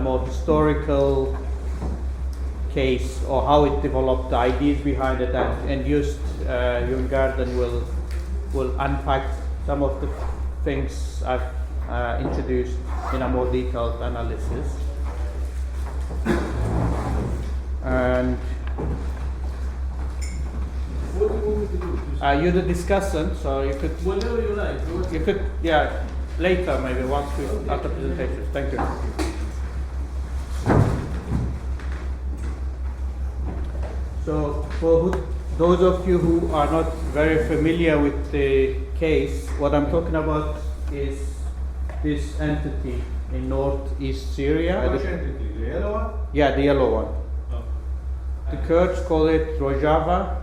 more historical case, or how it developed, the ideas behind it, and just Junggarden will unpack some of the things I've introduced in a more detailed analysis. And what do you want me to do? you're the discussant, so you could. Whatever you like. You could, yeah, later maybe once we after presentations. Thank you. So for those of you who are not very familiar with the case, what I'm talking about is this entity in northeast Syria. Which entity? The yellow one? Yeah, the yellow one. Oh. The Kurds call it Rojava,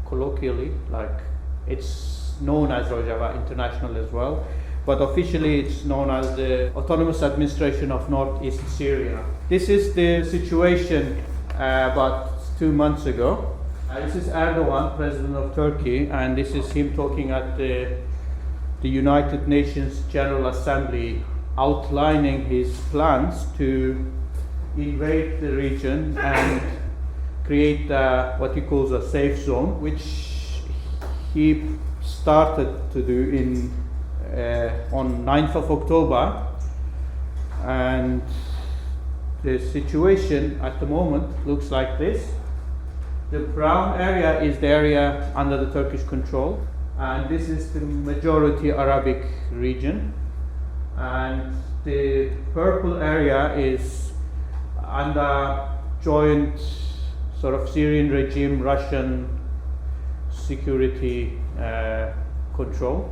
colloquially, like it's known as Rojava International as well, but officially it's known as the Autonomous Administration of Northeast Syria. This is the situation about 2 months ago. This is Erdogan, President of Turkey, and this is him talking at the United Nations General Assembly, outlining his plans to invade the region and create what he calls a safe zone, which he started to do on 9th of October. And the situation at the moment looks like this. The brown area is the area under the Turkish control, and this is the majority Arabic region. And the purple area is under joint sort of Syrian regime, Russian security control.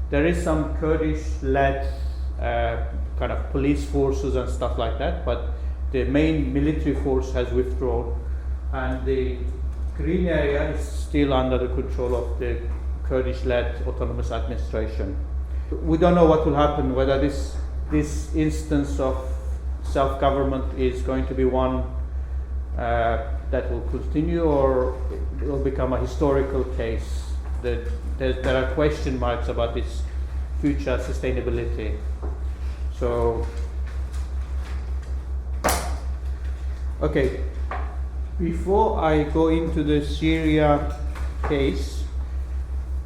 There is some Kurdish-led kind of police forces and stuff like that, but the main military force has withdrawn, and the green area is still under the control of the Kurdish-led autonomous administration. We don't know what will happen, whether this instance of self-government is going to be one that will continue, or it will become a historical case. There are question marks about its future sustainability. So, okay, before I go into the Syria case,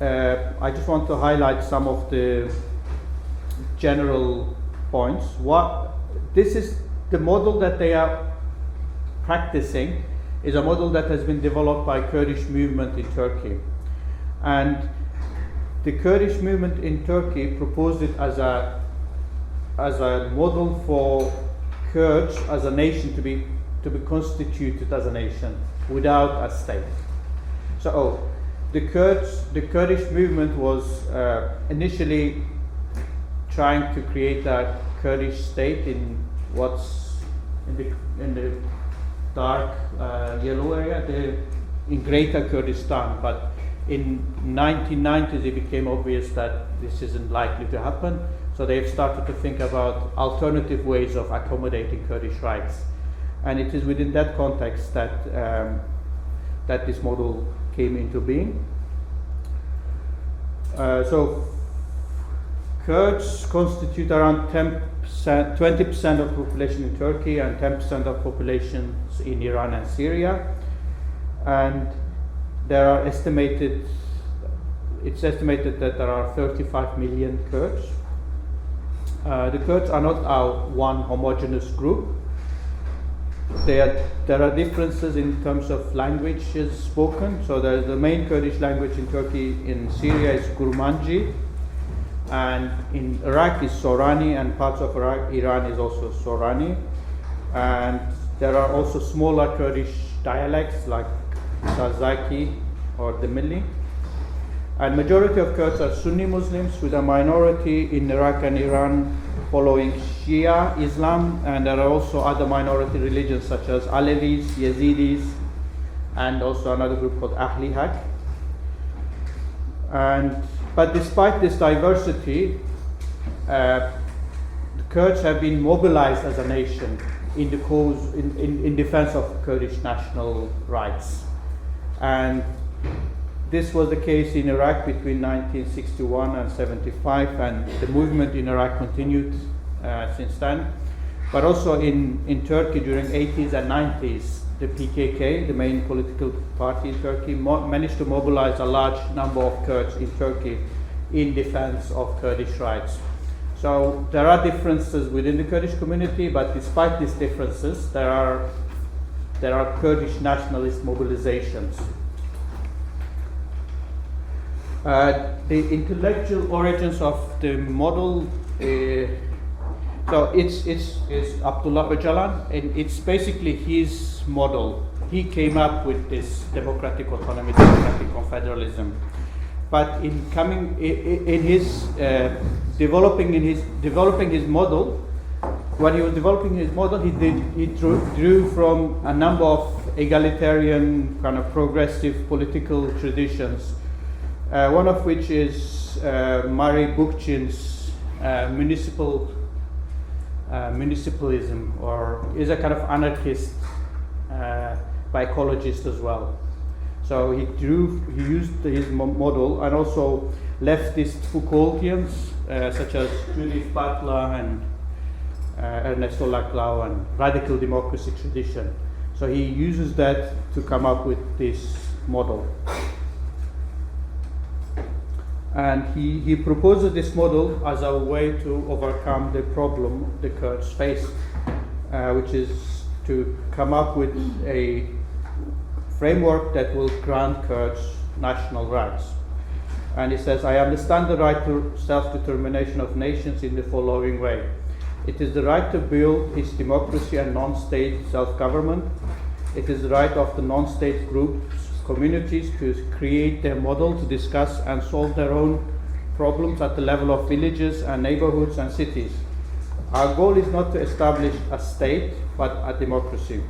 I just want to highlight some of the general points. This is the model that they are practicing, is a model that has been developed by Kurdish movement in Turkey. And the Kurdish movement in Turkey proposed it as a model for Kurds as a nation to be constituted as a nation without a state. So the Kurdish movement was initially trying to create a Kurdish state in what's in the dark yellow area, in Greater Kurdistan. But in 1990s, it became obvious that this isn't likely to happen. So they've started to think about alternative ways of accommodating Kurdish rights. And it is within that context that this model came into being. So Kurds constitute around 20% of the population in Turkey and 10% of populations in Iran and Syria. And it's estimated that there are 35 million Kurds. The Kurds are not one homogeneous group. There are differences in terms of languages spoken. So the main Kurdish language in Turkey, in Syria, is Kurmanji, and in Iraq is Sorani, and parts of Iran is also Sorani. And there are also smaller Kurdish dialects like Sazaki or the Milli. And majority of Kurds are Sunni Muslims, with a minority in Iraq and Iran following Shia Islam, and there are also other minority religions such as Alevis, Yazidis, and also another group called Ahli Haq. But despite this diversity, the Kurds have been mobilized as a nation in the cause in defense of Kurdish national rights. And this was the case in Iraq between 1961 and 75, and the movement in Iraq continued since then. But also in Turkey during 80s and 90s, the PKK, the main political party in Turkey, managed to mobilize a large number of Kurds in Turkey in defense of Kurdish rights. So there are differences within the Kurdish community, but despite these differences, there are Kurdish nationalist mobilizations. The intellectual origins of the model, so it's Abdullah Öcalan, and it's basically his model. He came up with this democratic autonomy, democratic confederalism. But in his developing his model, when he was developing his model, he drew from a number of egalitarian kind of progressive political traditions. One of which is Murray Bookchin's municipalism, or is a kind of anarchist psychologist as well. So he used his model, and also leftist Foucaultians such as Judith Butler and Ernesto Laclau, and radical democracy tradition. So he uses that to come up with this model. And he proposes this model as a way to overcome the problem the Kurds face, which is to come up with a framework that will grant Kurds national rights. And he says, I understand the right to self-determination of nations in the following way. It is the right to build its democracy and non-state self-government. It is the right of the non-state groups, communities, to create their model, to discuss and solve their own problems at the level of villages and neighborhoods and cities. Our goal is not to establish a state, but a democracy.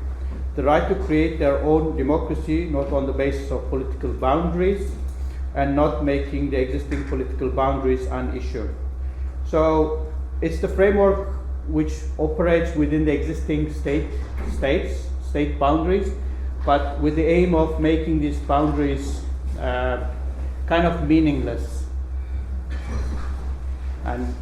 The right to create their own democracy, not on the basis of political boundaries, and not making the existing political boundaries an issue. So it's the framework which operates within the existing state boundaries, but with the aim of making these boundaries kind of meaningless. And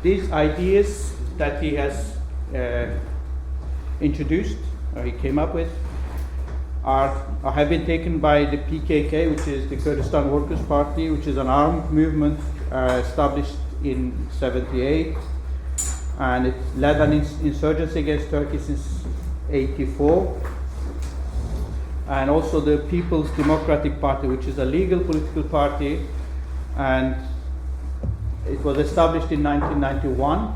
these ideas that he has introduced, or he came up with, have been taken by the PKK, which is the Kurdistan Workers' Party, which is an armed movement established in 78, and it led an insurgency against Turkey since 84. And also the People's Democratic Party, which is a legal political party, and it was established in 1991.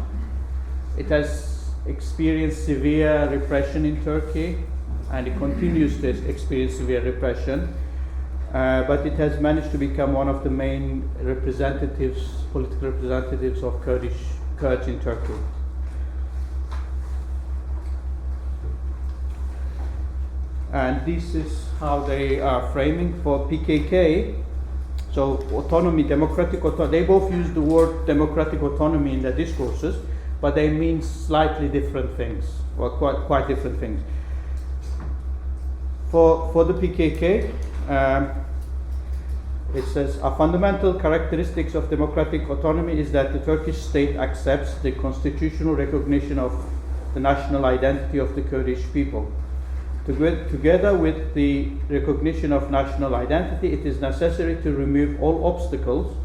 It has experienced severe repression in Turkey, and it continues to experience severe repression. But it has managed to become one of the main political representatives of Kurds in Turkey. And this is how they are framing for PKK. So autonomy, democratic autonomy, they both use the word democratic autonomy in their discourses, but they mean slightly different things, or quite different things. For the PKK, it says, a fundamental characteristics of democratic autonomy is that the Turkish state accepts the constitutional recognition of the national identity of the Kurdish people. Together with the recognition of national identity, it is necessary to remove all obstacles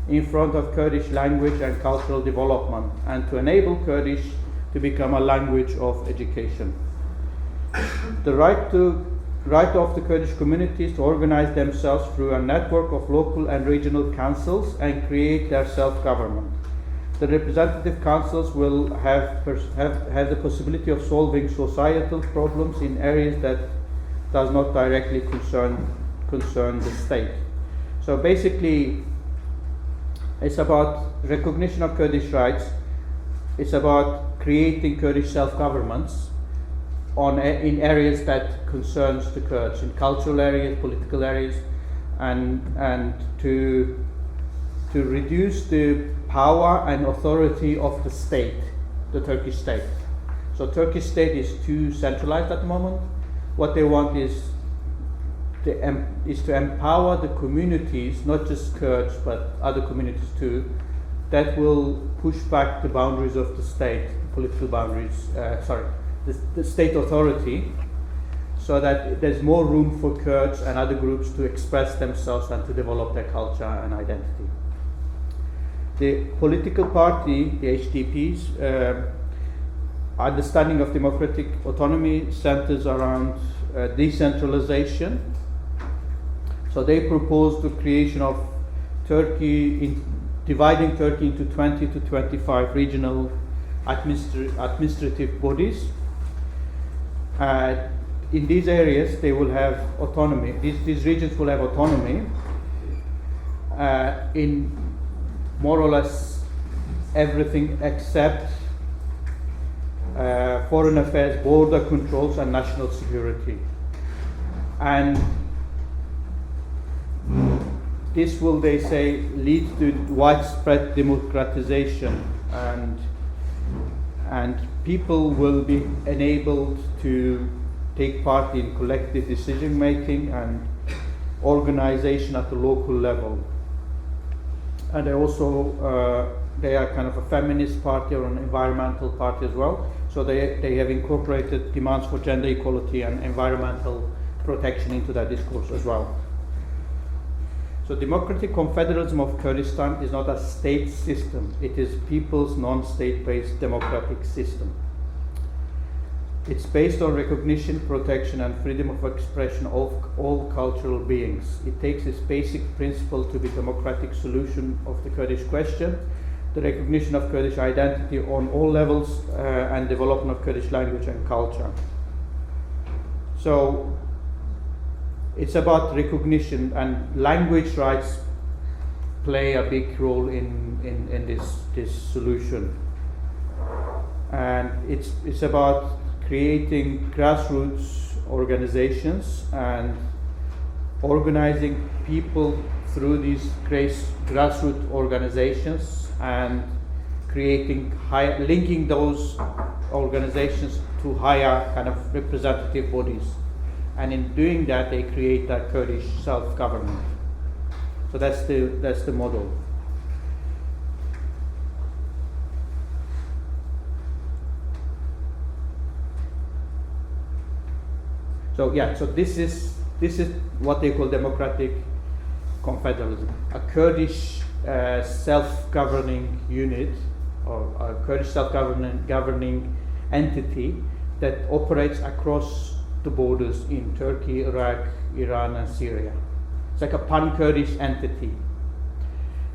in front of Kurdish language and cultural development, and to enable Kurdish to become a language of education. The right of the Kurdish communities to organize themselves through a network of local and regional councils and create their self-government. The representative councils will have the possibility of solving societal problems in areas that does not directly concern the state. So basically, it's about recognition of Kurdish rights. It's about creating Kurdish self-governments in areas that concerns the Kurds, in cultural areas, political areas, and to reduce the power and authority of the state, the Turkish state. So Turkish state is too centralized at the moment. What they want is to empower the communities, not just Kurds, but other communities too, that will push back the boundaries of the state, political boundaries, the state authority, so that there's more room for Kurds and other groups to express themselves and to develop their culture and identity. The political party, the HDP's, understanding of democratic autonomy centers around decentralization. So they propose the creation of dividing Turkey into 20 to 25 regional administrative bodies. In these areas, they will have autonomy. These regions will have autonomy in more or less everything except foreign affairs, border controls, and national security. And this will, they say, lead to widespread democratization, and people will be enabled to take part in collective decision making and organization at the local level. And they also they are kind of a feminist party or an environmental party as well. So they have incorporated demands for gender equality and environmental protection into that discourse as well. So democratic confederalism of Kurdistan is not a state system. It is people's non-state-based democratic system. It's based on recognition, protection, and freedom of expression of all cultural beings. It takes its basic principle to be democratic solution of the Kurdish question, the recognition of Kurdish identity on all levels, and development of Kurdish language and culture. So it's about recognition, and language rights play a big role in this solution. And it's about creating grassroots organizations and organizing people through these grassroots organizations and linking those organizations to higher kind of representative bodies. And in doing that, they create a Kurdish self-government. So that's the model. So this is what they call democratic confederalism, a Kurdish self-governing unit, or a Kurdish self-governing entity that operates across the borders in Turkey, Iraq, Iran, and Syria. It's like a pan-Kurdish entity.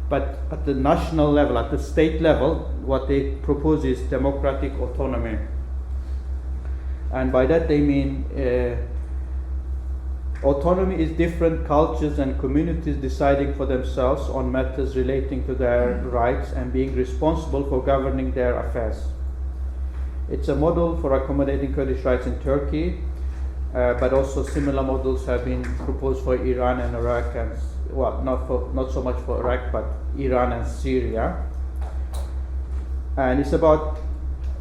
But at the national level, at the state level, what they propose is democratic autonomy. And by that they mean autonomy is different cultures and communities deciding for themselves on matters relating to their rights and being responsible for governing their affairs. It's a model for accommodating Kurdish rights in Turkey, but also similar models have been proposed for Iran and Iraq, and not so much for Iraq, but Iran and Syria. And it's about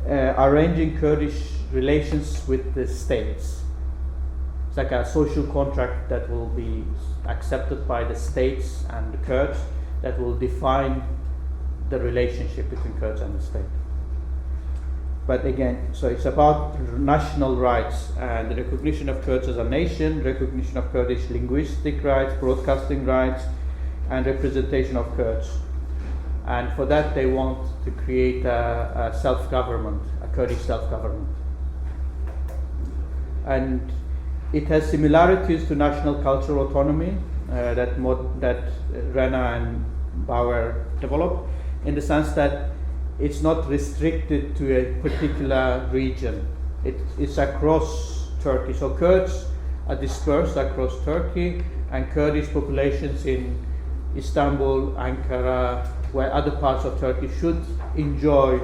arranging Kurdish relations with the states. It's like a social contract that will be accepted by the states and the Kurds that will define the relationship between Kurds and the state. But again, so it's about national rights and the recognition of Kurds as a nation, recognition of Kurdish linguistic rights, broadcasting rights, and representation of Kurds. And for that they want to create a self-government, a Kurdish self-government. And it has similarities to national cultural autonomy that Rena and Bauer developed, in the sense that it's not restricted to a particular region. It's across Turkey. So Kurds are dispersed across Turkey, and Kurdish populations in Istanbul, Ankara, where other parts of Turkey should enjoy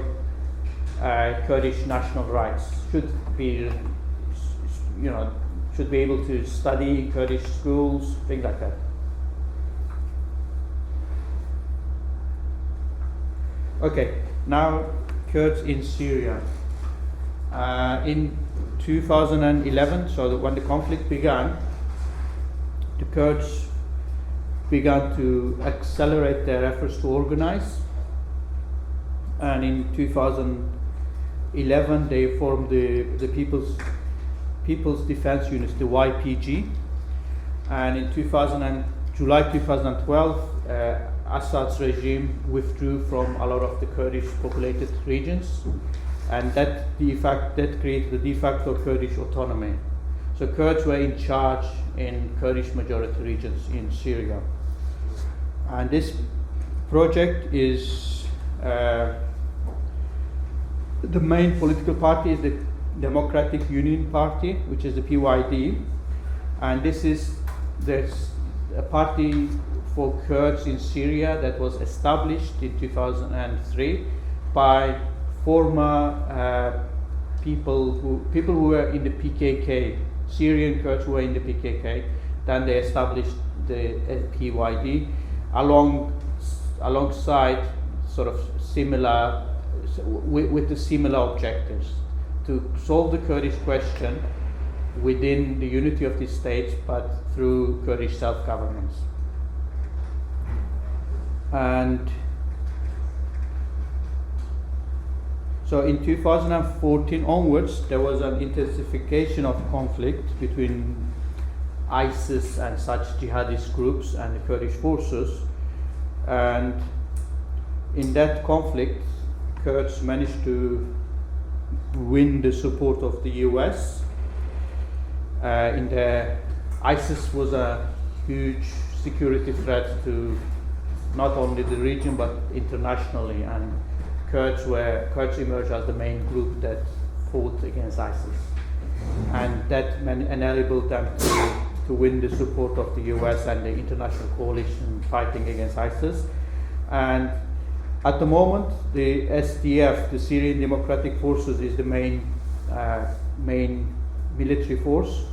Kurdish national rights, should be able to study in Kurdish schools, things like that. Okay, now Kurds in Syria. In 2011, so when the conflict began, the Kurds began to accelerate their efforts to organize and in 2011 they formed the People's Defense Units, the YPG, and in July 2012 Assad's regime withdrew from a lot of the Kurdish populated regions, and that created the de facto Kurdish autonomy. So Kurds were in charge in Kurdish majority regions in Syria. And this project is, the main political party is the Democratic Union Party, which is the PYD, and there's a party for Kurds in Syria that was established in 2003 by former people who were in the PKK, Syrian Kurds who were in the PKK. Then they established the PYD alongside sort of similar, with the similar objectives to solve the Kurdish question within the unity of these states, but through Kurdish self-governance. And so in 2014 onwards, there was an intensification of conflict between ISIS and such jihadist groups and the Kurdish forces. And in that conflict, Kurds managed to win the support of the US. ISIS was a huge security threat to not only the region but internationally, and Kurds emerged as the main group that fought against ISIS, and that enabled them to win the support of the US and the international coalition fighting against ISIS. And at the moment, the SDF, the Syrian Democratic Forces, is the main military force,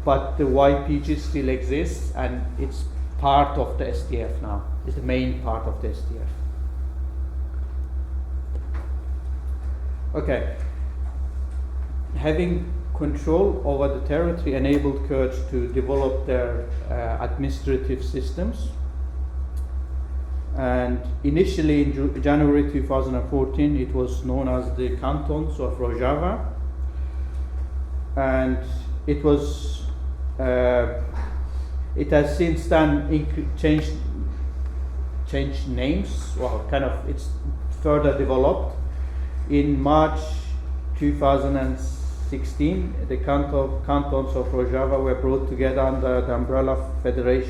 but the YPG still exists, and it's part of the SDF now. It's the main part of the SDF. Okay. Having control over the territory enabled Kurds to develop their administrative systems. And initially in January 2014, it was known as the cantons of Rojava, and it has since then changed names. Well, it's further developed. In March 2016, the cantons of Rojava were brought together under the umbrella federal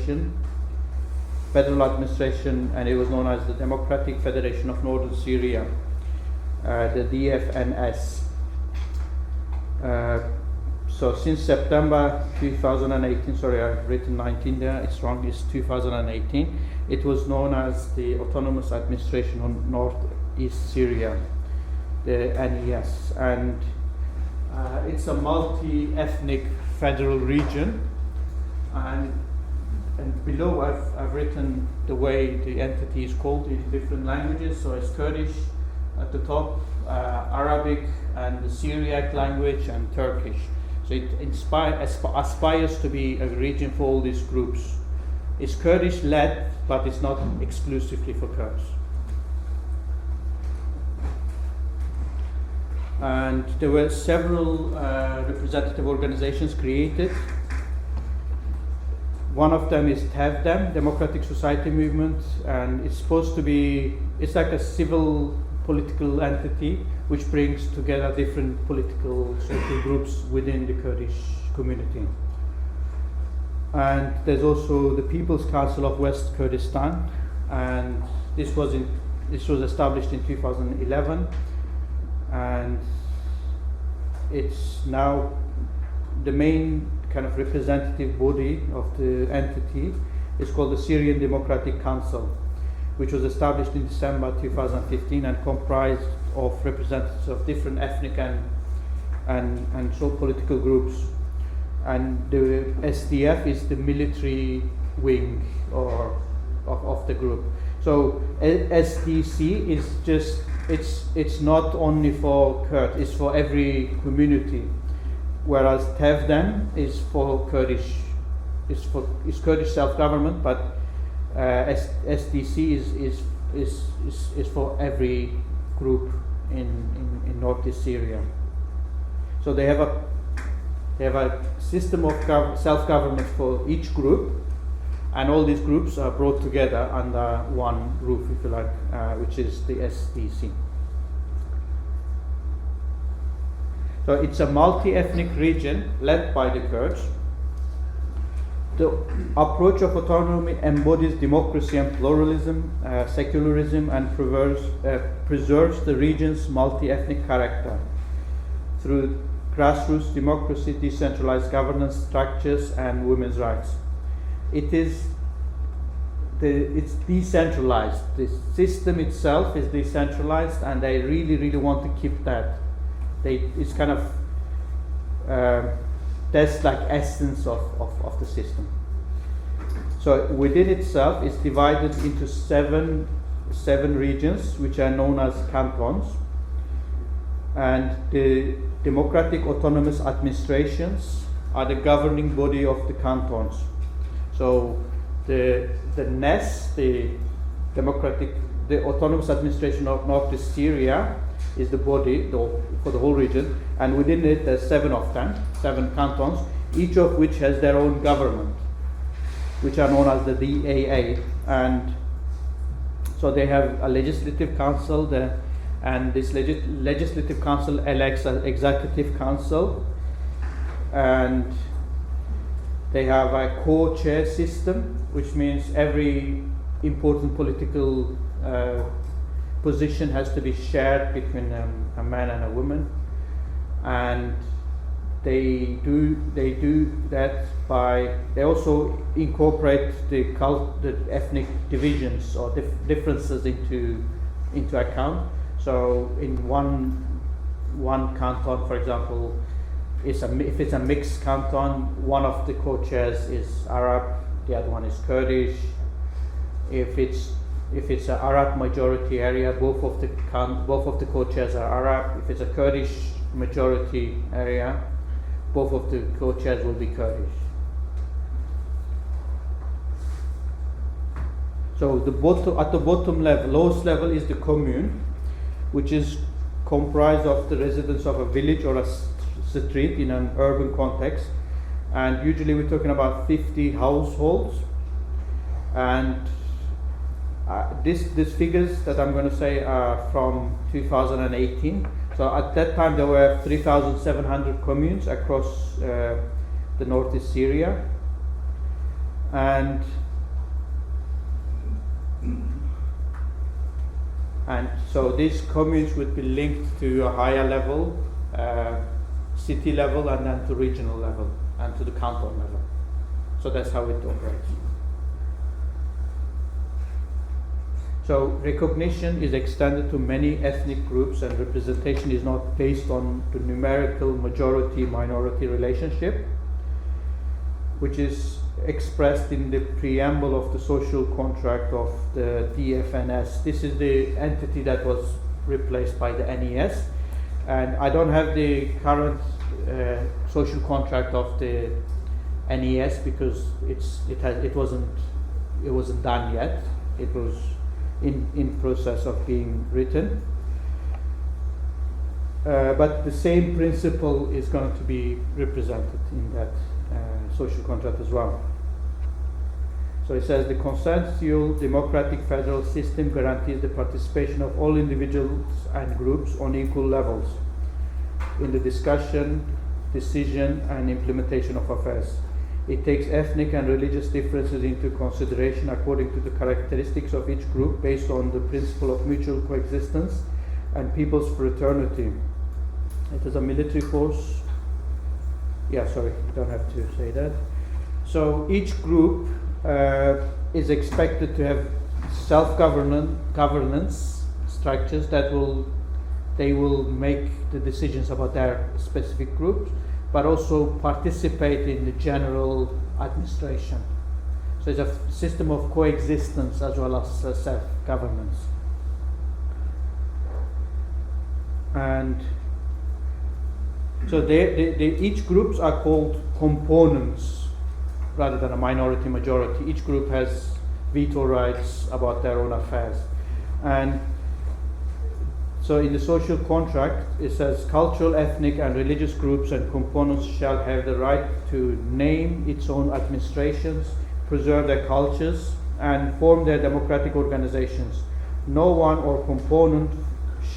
administration, and it was known as the Democratic Federation of Northern Syria, the DFNS. So since September 2018, sorry, I've written 19 there, it's wrong, it's 2018, it was known as the Autonomous Administration on Northeast Syria, the NES, and it's a multi-ethnic federal region, and below I've written the way the entity is called in different languages. So it's Kurdish at the top, Arabic and the Syriac language, and Turkish. So it aspires to be a region for all these groups. It's Kurdish led, but it's not exclusively for Kurds. And there were several representative organizations created. One of them is TEVDEM, Democratic Society Movement, and it's like a civil political entity which brings together different political social groups within the Kurdish community. And there's also the People's Council of West Kurdistan, and this was established in 2011, and it's now the main kind of representative body of the entity is called the Syrian Democratic Council, which was established in December 2015 and comprised of representatives of different ethnic and so political groups. And the SDF is the military wing of the group. So SDC is just, it's not only for Kurds, it's for every community. Whereas TEVDEM is for Kurdish, is Kurdish self-government, but SDC is is for every group in northeast Syria. So they have a system of self-government for each group, and all these groups are brought together under one roof, if you like, which is the SDC. So it's a multi-ethnic region led by the Kurds. The approach of autonomy embodies democracy and pluralism, secularism, and preserves the region's multi-ethnic character through grassroots democracy, decentralized governance structures, and women's rights. It's decentralized. The system itself is decentralized, and they really want to keep that. It's kind of that's like essence of the system. So within itself, it's divided into seven regions, which are known as cantons, and the democratic autonomous administrations are the governing body of the cantons. So the NES, the autonomous administration of Northeast Syria, is the body for the whole region, and within it there's seven cantons, each of which has their own government, which are known as the DAA, and so they have a legislative council, and this legislative council elects an executive council, and they have a co-chair system, which means every important political position has to be shared between a man and a woman, and they do that by, they also incorporate the ethnic divisions or differences into account. So in one canton, for example, if it's a mixed canton, one of the co-chairs is Arab, the other one is Kurdish. If it's an Arab majority area, both of the co-chairs are Arab. If it's a Kurdish majority area, both of the co-chairs will be Kurdish. So at the bottom level, lowest level, is the commune, which is comprised of the residents of a village or a street in an urban context, and usually we're talking about 50 households. And these figures that I'm going to say are from 2018. So at that time there were 3,700 communes across the northeast Syria, and so these communes would be linked to a higher level, city level, and then to regional level, and to the canton level. So that's how it operates. So recognition is extended to many ethnic groups, and representation is not based on the numerical majority-minority relationship, which is expressed in the preamble of the social contract of the DFNS. This is the entity that was replaced by the NES, and I don't have the current social contract of the NES because it wasn't done yet. It was in process of being written, but the same principle is going to be represented in that social contract as well. So it says the consensual democratic federal system guarantees the participation of all individuals and groups on equal levels in the discussion, decision, and implementation of affairs. It takes ethnic and religious differences into consideration according to the characteristics of each group based on the principle of mutual coexistence and people's fraternity. It is a military force. Yeah, sorry, don't have to say that. So each group is expected to have self-governance structures that they will make the decisions about their specific groups, but also participate in the general administration. So it's a system of coexistence as well as self-governance. And so each groups are called components rather than a minority-majority. Each group has veto rights about their own affairs. And so in the social contract, it says cultural, ethnic, and religious groups and components shall have the right to name its own administrations, preserve their cultures, and form their democratic organizations. No one or component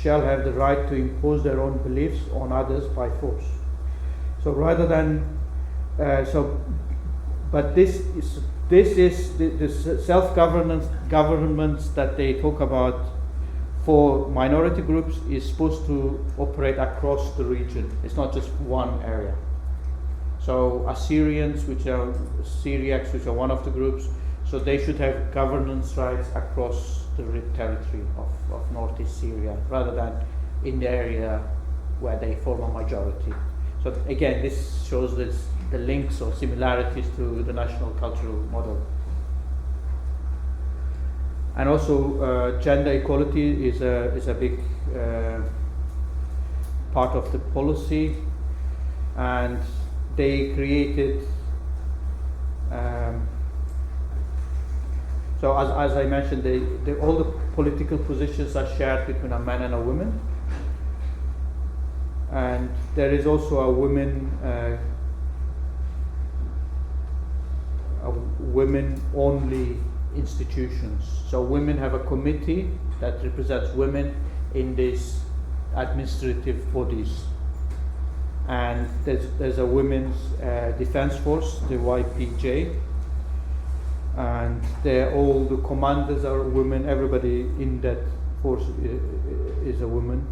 shall have the right to impose their own beliefs on others by force. So rather than, but this is the self-governance that they talk about for minority groups is supposed to operate across the region. It's not just one area. So Assyrians, Syriacs, which are one of the groups, so they should have governance rights across the territory of northeast Syria, rather than in the area where they form a majority. So again, this shows the links or similarities to the national cultural model. And also, gender equality is a big part of the policy, and they created. So as I mentioned, all the political positions are shared between a man and a woman, and there is also a women-only institutions. So women have a committee that represents women in these administrative bodies, and there's a women's defense force, the YPJ, and all the commanders are women. Everybody in that force is a woman.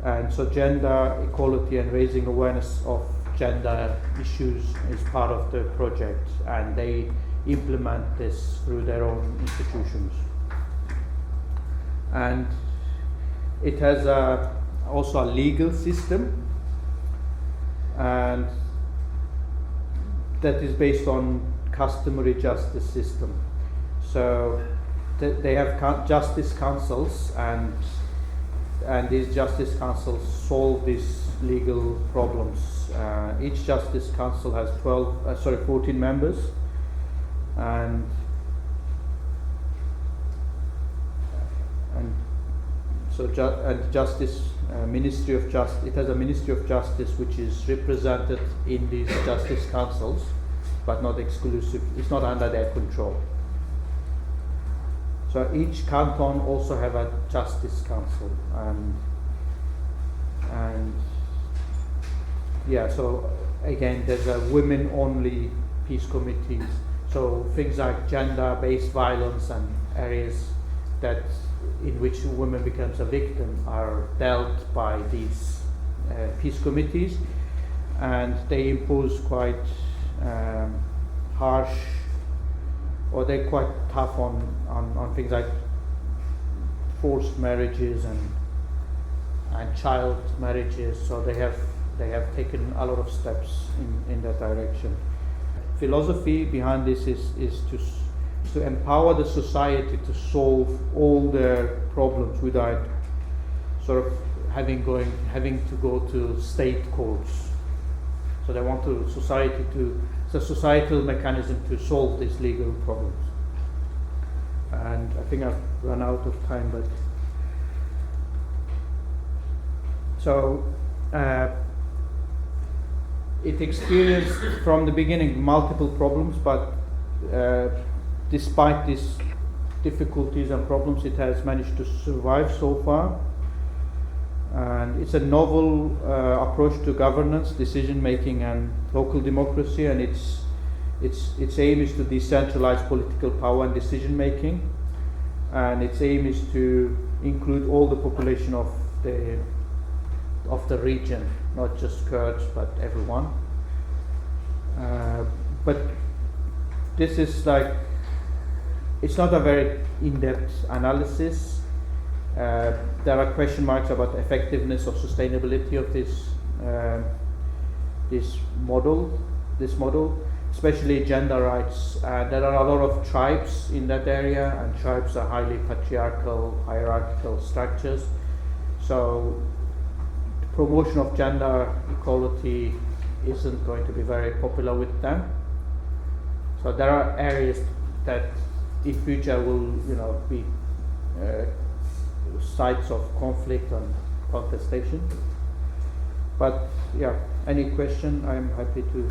And so gender equality and raising awareness of gender issues is part of the project, and they implement this through their own institutions. And it has also a legal system, and that is based on customary justice system. So they have justice councils, and these justice councils solve these legal problems. Each justice council has 14 members, and so justice ministry of justice. It has a ministry of justice which is represented in these justice councils, but not exclusive. It's not under their control. So each canton also have a justice council, and yeah. So again, there's a women-only peace committees. So things like gender-based violence and areas in which a woman becomes a victim are dealt by these peace committees, and they impose quite harsh, or they're quite tough on things like forced marriages and child marriages. So they have taken a lot of steps in that direction. Philosophy behind this is to empower the society to solve all their problems without sort of having to go to state courts. So they want it's a societal mechanism to solve these legal problems. And I think I've run out of time, but so it experienced from the beginning multiple problems, but despite these difficulties and problems, it has managed to survive so far. And it's a novel approach to governance, decision making, and local democracy. And its aim is to decentralize political power and decision making. And its aim is to include all the population of the region, not just Kurds, but everyone. But this is it's not a very in-depth analysis. There are question marks about the effectiveness or sustainability of this model, especially gender rights. There are a lot of tribes in that area, and tribes are highly patriarchal, hierarchical structures. So the promotion of gender equality isn't going to be very popular with them. So there are areas that in future will, be sites of conflict and contestation. But yeah, any question, I'm happy to.